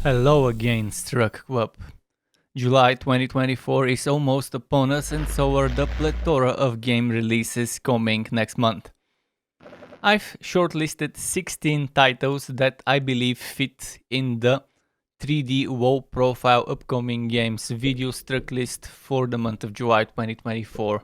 Hello again, STRUCKTLF. July 2024 is almost upon us, and so are the plethora of game releases coming next month. I've shortlisted 16 titles that I believe fit in the 3D WoW profile upcoming games video struck list for the month of July 2024.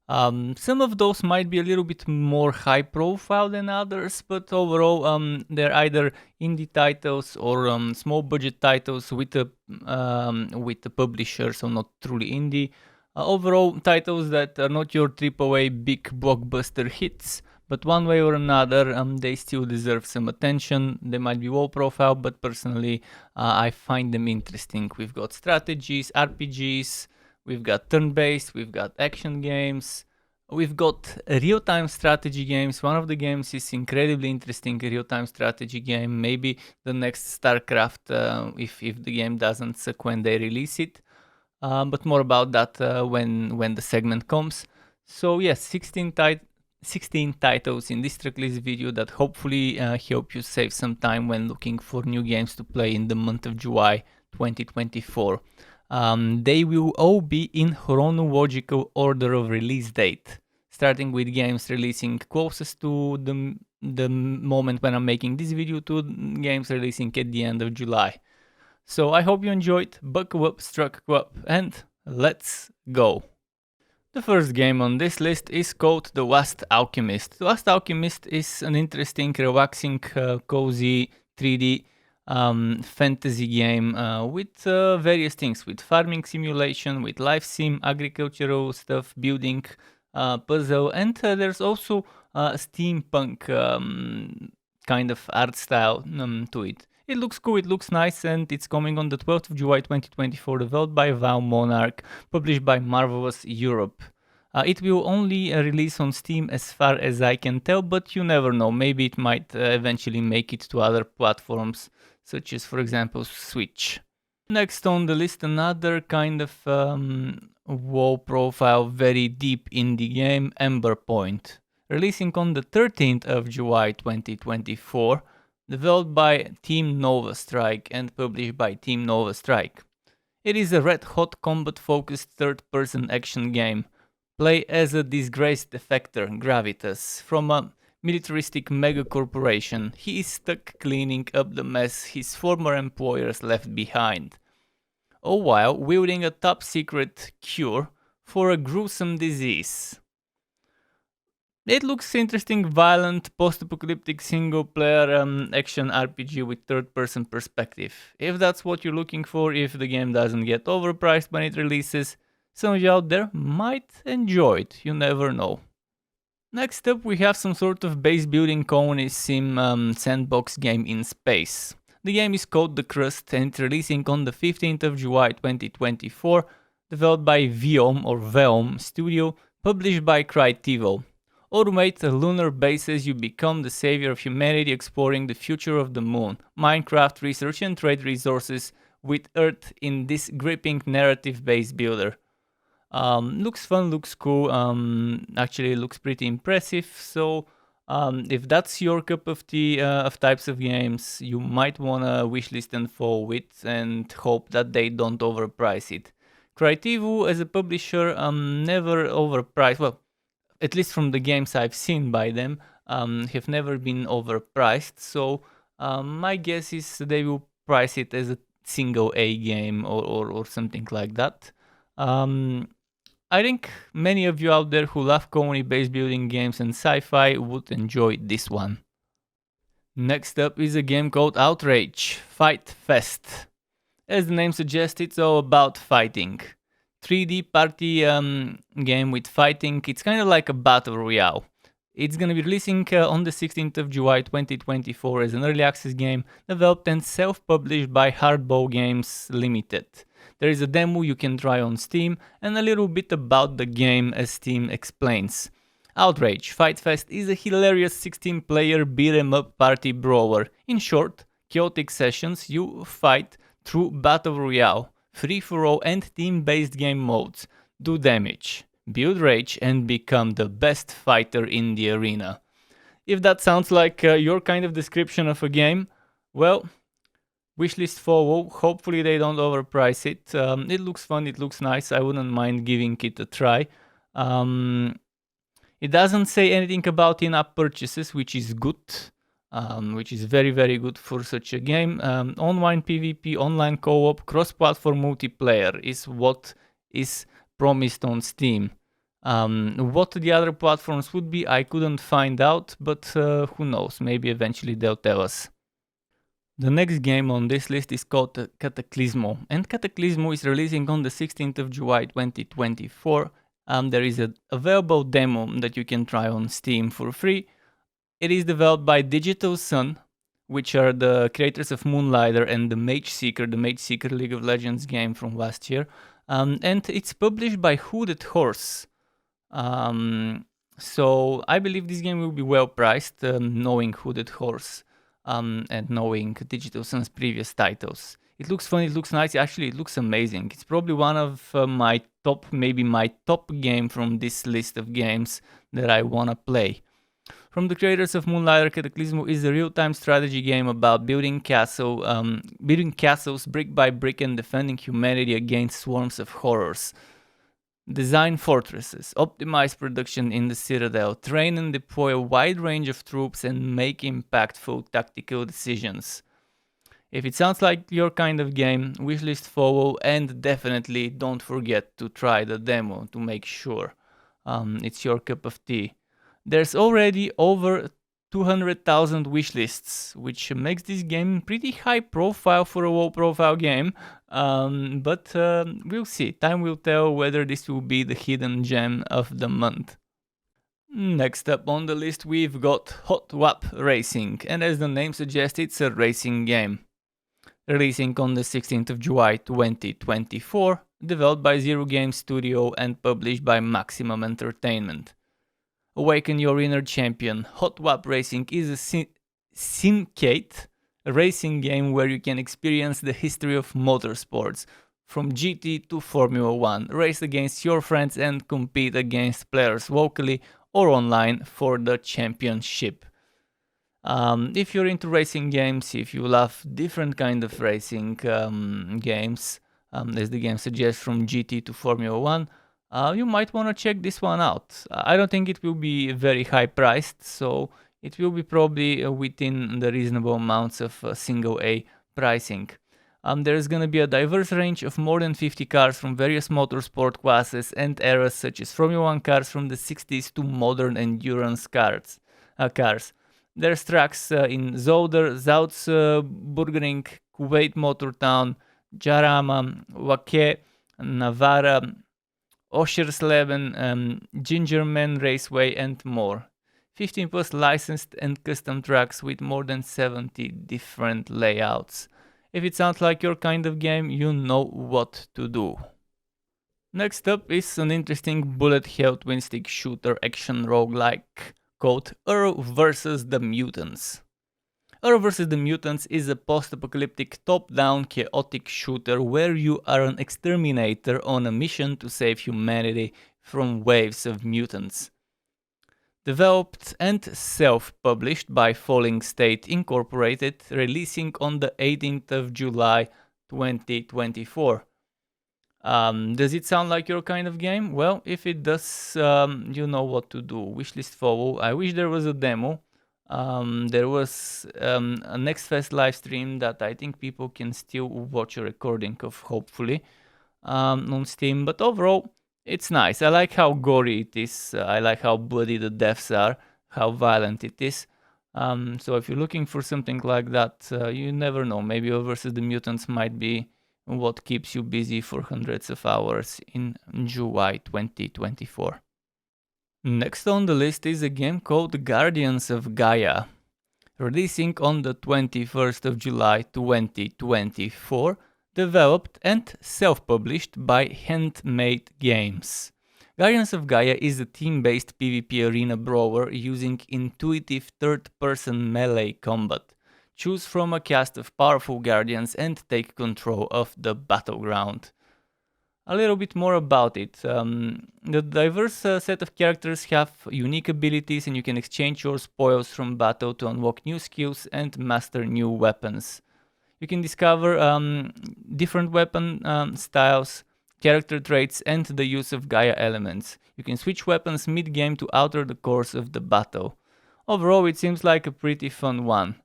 Some of those might be a little bit more high profile than others, but overall they're either indie titles or small budget titles with the publisher, so not truly indie. Overall titles that are not your AAA big blockbuster hits, but one way or another they still deserve some attention. They might be low profile, but personally I find them interesting. We've got strategies, RPGs, we've got turn-based, we've got action games, we've got real-time strategy games. One of the games is incredibly interesting, a real-time strategy game, maybe the next StarCraft if the game doesn't suck when they release it. But more about that when the segment comes. So yes, 16 titles in this tracklist video that hopefully help you save some time when looking for new games to play in the month of July 2024. They will all be in chronological order of release date, starting with games releasing closest to the moment when I'm making this video to games releasing at the end of July. So I hope you enjoyed. Buckle up, STRUCKTLF, and let's go. The first game on this list is called The Last Alchemist. The Last Alchemist is an interesting, relaxing, cozy 3D fantasy game with various things, with farming simulation, with life sim, agricultural stuff, building, puzzle, and there's also steampunk kind of art style to it. It looks cool, it looks nice, and it's coming on the 12th of July 2024, developed by Monarch, published by Marvelous Europe. It will only release on Steam as far as I can tell, but you never know, maybe it might eventually make it to other platforms, such as for example Switch. Next on the list, another kind of WoW profile, very deep indie game, Ember Point. Releasing on the 13th of July 2024, developed by Team Nova Strike and published by Team Nova Strike. It is a red-hot combat-focused third-person action game. Play as a disgraced defector, Gravitas, from a militaristic mega-corporation. He is stuck cleaning up the mess his former employers left behind, all while wielding a top-secret cure for a gruesome disease. It looks interesting, violent, post-apocalyptic single-player action RPG with third-person perspective. If that's what you're looking for, if the game doesn't get overpriced when it releases, some of you out there might enjoy it, you never know. Next up, we have some sort of base-building colony sim sandbox game in space. The game is called The Crust and it's releasing on the 15th of July 2024, developed by Veom Studio, published by Crytivo. Automate a lunar base as you become the savior of humanity, exploring the future of the moon, Minecraft, research and trade resources with Earth in this gripping narrative base builder. Looks fun, looks cool, actually looks pretty impressive, so if that's your cup of tea of types of games, you might wanna wishlist and follow it and hope that they don't overprice it. Crytivo as a publisher never overpriced, well, at least from the games I've seen by them, have never been overpriced, so my guess is they will price it as a single A game or something like that. I think many of you out there who love colony-based building games and sci-fi would enjoy this one. Next up is a game called Outrage Fight Fest. As the name suggests, it's all about fighting. 3D party game with fighting. It's kind of like a battle royale. It's gonna be releasing on the 16th of July 2024 as an early access game, developed and self-published by Hardball Games Limited. There is a demo you can try on Steam and a little bit about the game as Steam explains. Outrage Fight Fest is a hilarious 16-player beat-em-up party brawler. In short, chaotic sessions you fight through battle royale, free-for-all and team-based game modes, do damage, build rage and become the best fighter in the arena. If that sounds like your kind of description of a game, well, Wishlist for WoW. Hopefully they don't overprice it. It looks fun, it looks nice. I wouldn't mind giving it a try. It doesn't say anything about in-app purchases, which is good. Which is very, very good for such a game. Online PvP, online co-op, cross-platform multiplayer is what is promised on Steam. What the other platforms would be, I couldn't find out, but who knows, maybe eventually they'll tell us. The next game on this list is called Cataclysmo, and Cataclysmo is releasing on the 16th of July 2024. There is an available demo that you can try on Steam for free. It is developed by Digital Sun, which are the creators of Moonlighter and the Mage Seeker League of Legends game from last year. And it's published by Hooded Horse. So I believe this game will be well priced, knowing Hooded Horse and knowing Digital Sun's previous titles. It looks fun, it looks nice, actually it looks amazing. It's probably one of my top, maybe my top game from this list of games that I wanna play. From the creators of Moonlighter, Cataclysmo is a real-time strategy game about building castles brick by brick and defending humanity against swarms of horrors. Design fortresses, optimize production in the Citadel, train and deploy a wide range of troops, and make impactful tactical decisions. If it sounds like your kind of game, wishlist follow, and definitely don't forget to try the demo to make sure it's your cup of tea. There's already over 200,000 wishlists, which makes this game pretty high profile for a low profile game, but we'll see. Time will tell whether this will be the hidden gem of the month. Next up on the list we've got Hot Wap Racing, and as the name suggests, it's a racing game. Releasing on the 16th of July 2024, developed by Zero Games Studio and published by Maximum Entertainment. Awaken your inner champion. Hot Wap Racing is a simcade racing game where you can experience the history of motorsports, from GT to Formula 1, race against your friends and compete against players locally or online for the championship. If you're into racing games, if you love different kind of racing games, as the game suggests, from GT to Formula 1, you might want to check this one out. I don't think it will be very high priced, so it will be probably within the reasonable amounts of single A pricing. There's gonna be a diverse range of more than 50 cars from various motorsport classes and eras, such as Formula 1 cars from the 60s to modern endurance cars. There's tracks in Zolder, Salzburgring, Kuwait Motortown, Jarama, Wake, Navarra, Oschersleben, Gingerman Raceway, and more. 15 plus licensed and custom tracks with more than 70 different layouts. If it sounds like your kind of game, you know what to do. Next up is an interesting bullet hell twin stick shooter action roguelike called Earl vs. the Mutants. Earl vs. the Mutants is a post-apocalyptic top-down chaotic shooter where you are an exterminator on a mission to save humanity from waves of mutants. Developed and self-published by Falling State Incorporated, releasing on the 18th of July 2024. Does it sound like your kind of game? Well, if it does, you know what to do. Wishlist follow. I wish there was a demo. There was a NextFest live stream that I think people can still watch a recording of, hopefully, on Steam. But overall, it's nice. I like how gory it is. I like how bloody the deaths are, how violent it is. So if you're looking for something like that, you never know. Maybe Earl vs. the Mutants might be what keeps you busy for hundreds of hours in July 2024. Next on the list is a game called Guardians of Gaia. Releasing on the 21st of July 2024, developed and self-published by Handmade Games. Guardians of Gaia is a team-based PvP arena brawler using intuitive third-person melee combat. Choose from a cast of powerful guardians and take control of the battleground. A little bit more about it. The diverse set of characters have unique abilities, and you can exchange your spoils from battle to unlock new skills and master new weapons. You can discover different weapon styles, character traits, and the use of Gaia elements. You can switch weapons mid-game to alter the course of the battle. Overall, it seems like a pretty fun one.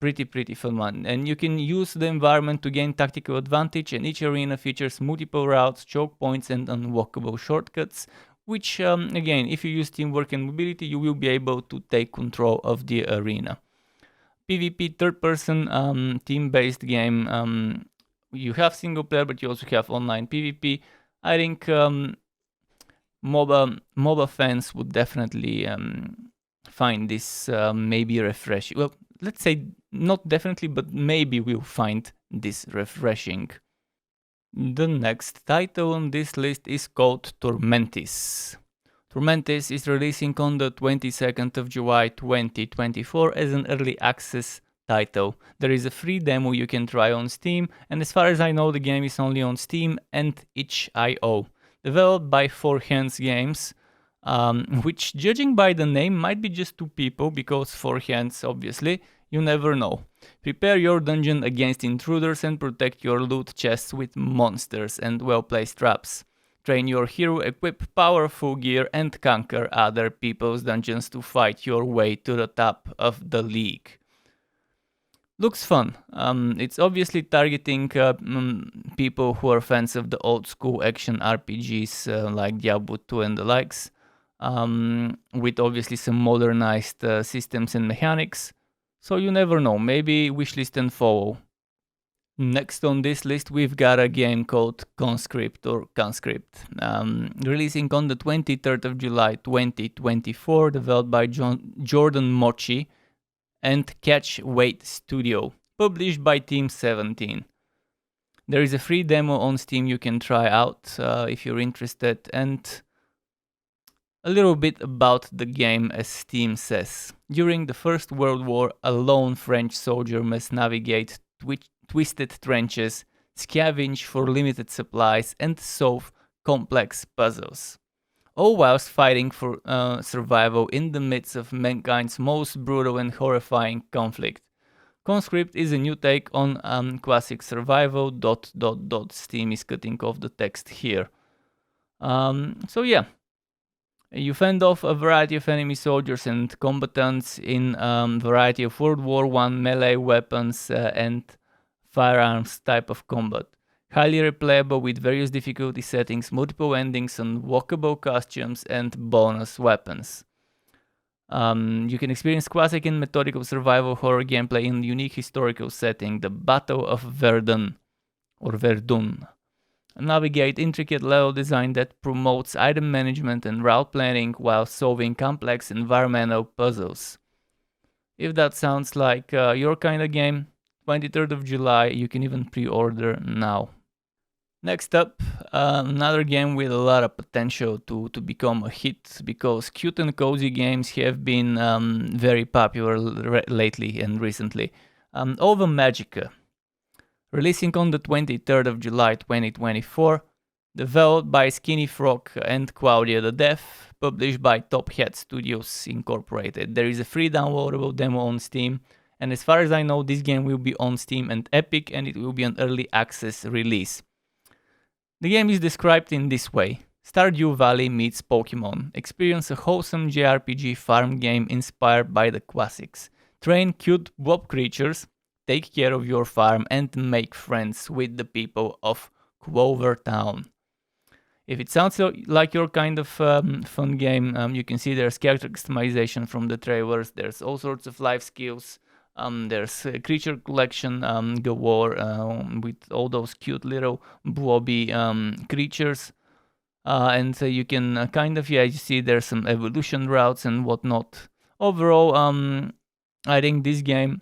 Pretty fun one. And you can use the environment to gain tactical advantage, and each arena features multiple routes, choke points, and unwalkable shortcuts, which, again, if you use teamwork and mobility, you will be able to take control of the arena. PvP third-person team-based game. You have single player, but you also have online PvP. I think MOBA fans would definitely find this maybe refreshing. Well, let's say not definitely, but maybe we'll find this refreshing. The next title on this list is called Tormentis. Tormentis is releasing on the 22nd of July 2024 as an early access title. There is a free demo you can try on Steam, and as far as I know the game is only on Steam and itch.io. Developed by Four Hands Games, which, judging by the name, might be just two people, because Four Hands, obviously, you never know. Prepare your dungeon against intruders and protect your loot chests with monsters and well-placed traps. Train your hero, equip powerful gear, and conquer other people's dungeons to fight your way to the top of the league. Looks fun. It's obviously targeting people who are fans of the old school action RPGs like Diablo 2 and the likes, with obviously some modernized systems and mechanics. So you never know, maybe wishlist and follow. Next on this list we've got a game called Conscript. Releasing on the 23rd of July 2024, developed by Jordan Mochi and Catch Weight Studio, published by Team 17. There is a free demo on Steam you can try out if you're interested, and a little bit about the game, as Steam says. During the First World War, a lone French soldier must navigate twisted trenches, scavenge for limited supplies, and solve complex puzzles, all whilst fighting for survival in the midst of mankind's most brutal and horrifying conflict. Conscript is a new take on classic survival. ... Steam is cutting off the text here. So yeah, you fend off a variety of enemy soldiers and combatants in a variety of World War I melee weapons and firearms type of combat. Highly replayable with various difficulty settings, multiple endings, unwalkable costumes, and bonus weapons. You can experience classic and methodical survival horror gameplay in a unique historical setting, the Battle of Verdun, or Verdun. Navigate intricate level design that promotes item management and route planning while solving complex environmental puzzles. If that sounds like your kind of game, 23rd of July, you can even pre-order now. Next up, another game with a lot of potential to become a hit, because cute and cozy games have been very popular lately and recently. Ova Magica, releasing on the 23rd of July 2024, developed by Skinny Frog and Claudia the Deaf, published by Top Hat Studios Incorporated. There is a free downloadable demo on Steam, and as far as I know, this game will be on Steam and Epic, and it will be an early access release. The game is described in this way: Stardew Valley meets Pokemon. Experience a wholesome JRPG farm game inspired by the classics. Train cute blob creatures, take care of your farm, and make friends with the people of Clover Town. If it sounds like your kind of fun game, you can see there's character customization from the trailers, there's all sorts of life skills, there's a creature collection galore with all those cute little blobby creatures. And you can you see there's some evolution routes and whatnot. Overall, I think this game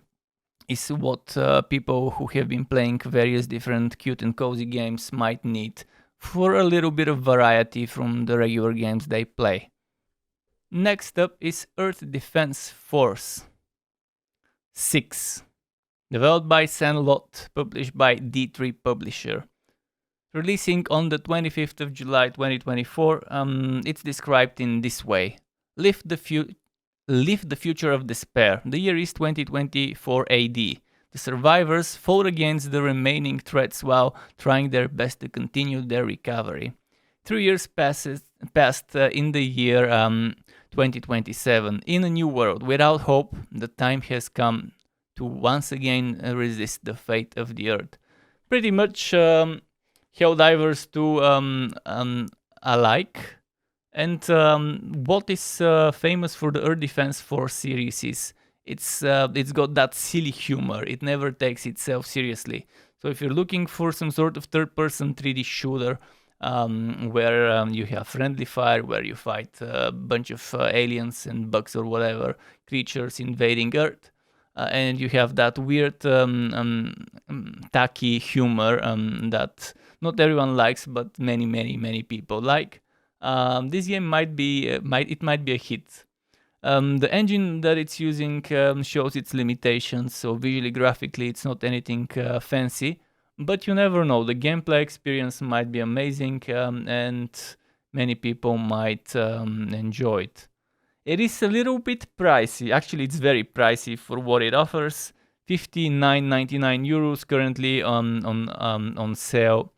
is what people who have been playing various different cute and cozy games might need for a little bit of variety from the regular games they play. Next up is Earth Defense Force 6, developed by Sandlot, published by D3 Publisher. Releasing on the 25th of July 2024, it's described in this way: Live the future of despair. The year is 2024 AD. The survivors fought against the remaining threats while trying their best to continue their recovery. 3 years passed in the year 2027. In a new world without hope, the time has come to once again resist the fate of the Earth. Pretty much Helldivers 2 alike. And what is famous for the Earth Defense Force series is it's got that silly humor. It never takes itself seriously. So if you're looking for some sort of third-person 3D shooter where you have friendly fire, where you fight a bunch of aliens and bugs or whatever, creatures invading Earth, and you have that weird tacky humor that not everyone likes, but many people like. This game might be a hit. The engine that it's using shows its limitations, so visually, graphically, it's not anything fancy. But you never know. The gameplay experience might be amazing, and many people might enjoy it. It is a little bit pricey. Actually, it's very pricey for what it offers. 59.99 euros currently on sale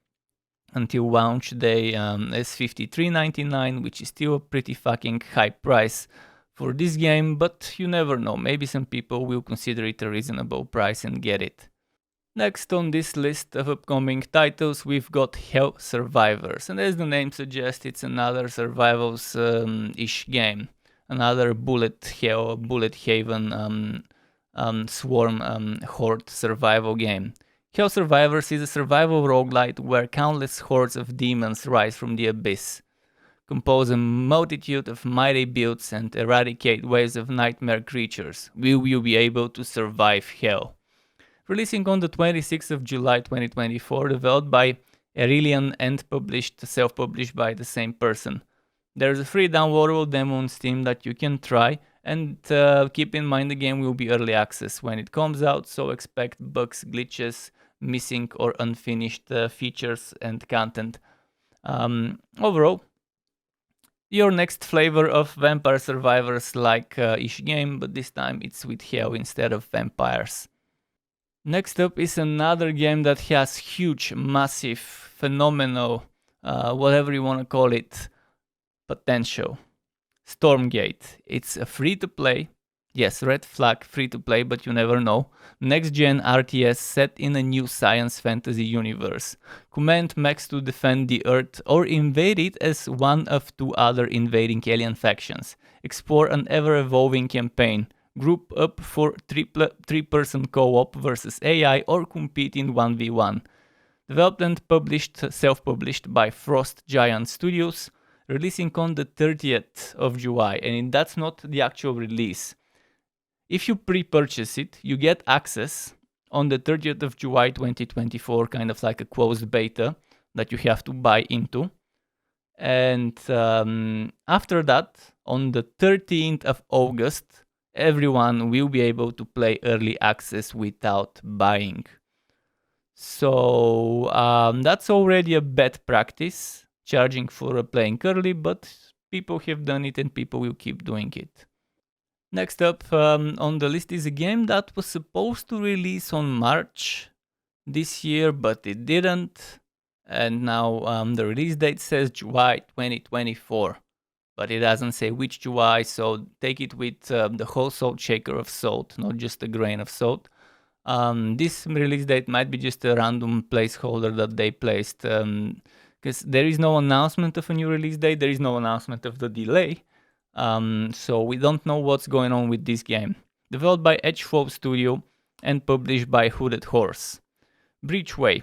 until launch day is 53.99, which is still a pretty fucking high price for this game, but you never know. Maybe some people will consider it a reasonable price and get it. Next on this list of upcoming titles, we've got Hell Survivors, and as the name suggests, it's another survivals-ish game. Another bullet haven swarm horde survival game. Hell Survivors is a survival roguelite where countless hordes of demons rise from the abyss, compose a multitude of mighty builds, and eradicate waves of nightmare creatures. Will you be able to survive Hell? Releasing on the 26th of July 2024, developed by Aurelian and self-published by the same person. There's a free downloadable demo on Steam that you can try, and keep in mind the game will be early access when it comes out, so expect bugs, glitches, missing or unfinished features and content. Overall, your next flavor of Vampire Survivors like-ish game, but this time it's with hell instead of vampires. Next up is another game that has huge, massive, phenomenal, whatever you want to call it, potential. Stormgate. It's a free-to-play, yes, red flag free-to-play, but you never know, next-gen RTS set in a new science fantasy universe. Command mechs to defend the Earth or invade it as one of two other invading alien factions. Explore an ever-evolving campaign. Group up for three-person co-op versus AI or compete in 1v1. Developed and self-published by Frost Giant Studios, releasing on the 30th of July, and that's not the actual release. If you pre-purchase it, you get access on the 30th of July 2024, kind of like a closed beta that you have to buy into. And after that, on the 13th of August, everyone will be able to play early access without buying. So that's already a bad practice, charging for playing early, but people have done it and people will keep doing it. Next up on the list is a game that was supposed to release on March this year, but it didn't. And now the release date says July 2024. But it doesn't say which July, so take it with the whole salt shaker of salt, not just a grain of salt. This release date might be just a random placeholder that they placed, because there is no announcement of a new release date, there is no announcement of the delay, so we don't know what's going on with this game. Developed by Edgeflow Studio and published by Hooded Horse. Breachway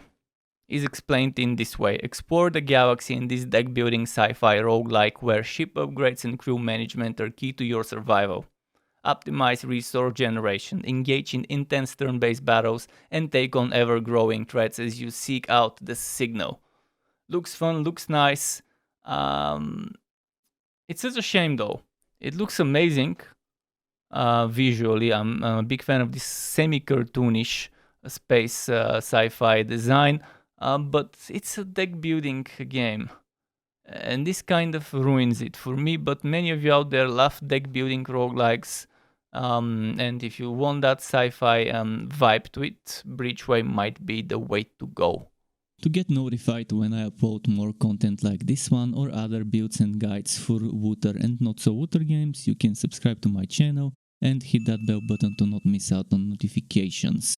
is explained in this way. Explore the galaxy in this deck-building sci-fi roguelike where ship upgrades and crew management are key to your survival. Optimize resource generation, engage in intense turn-based battles, and take on ever-growing threats as you seek out the signal. Looks fun, looks nice. It's such a shame though. It looks amazing visually. I'm a big fan of this semi-cartoonish space sci-fi design. But it's a deck building game, and this kind of ruins it for me, but many of you out there love deck building roguelikes, And if you want that sci-fi vibe to it, Breachway might be the way to go. To get notified when I upload more content like this one or other builds and guides for Wooter and not so Wooter games, you can subscribe to my channel and hit that bell button to not miss out on notifications.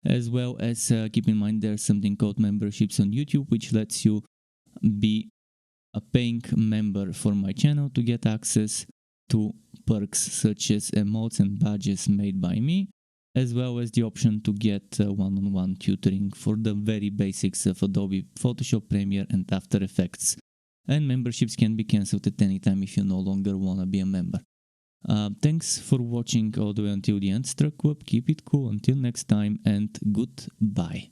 As well as keep in mind there's something called memberships on YouTube, which lets you be a paying member for my channel to get access to perks such as emotes and badges made by me, as well as the option to get one-on-one tutoring for the very basics of Adobe Photoshop, Premiere and After Effects. And memberships can be cancelled at any time if you no longer want to be a member. Thanks for watching all the way until the end, STRUCKTLF. Keep it cool until next time and goodbye.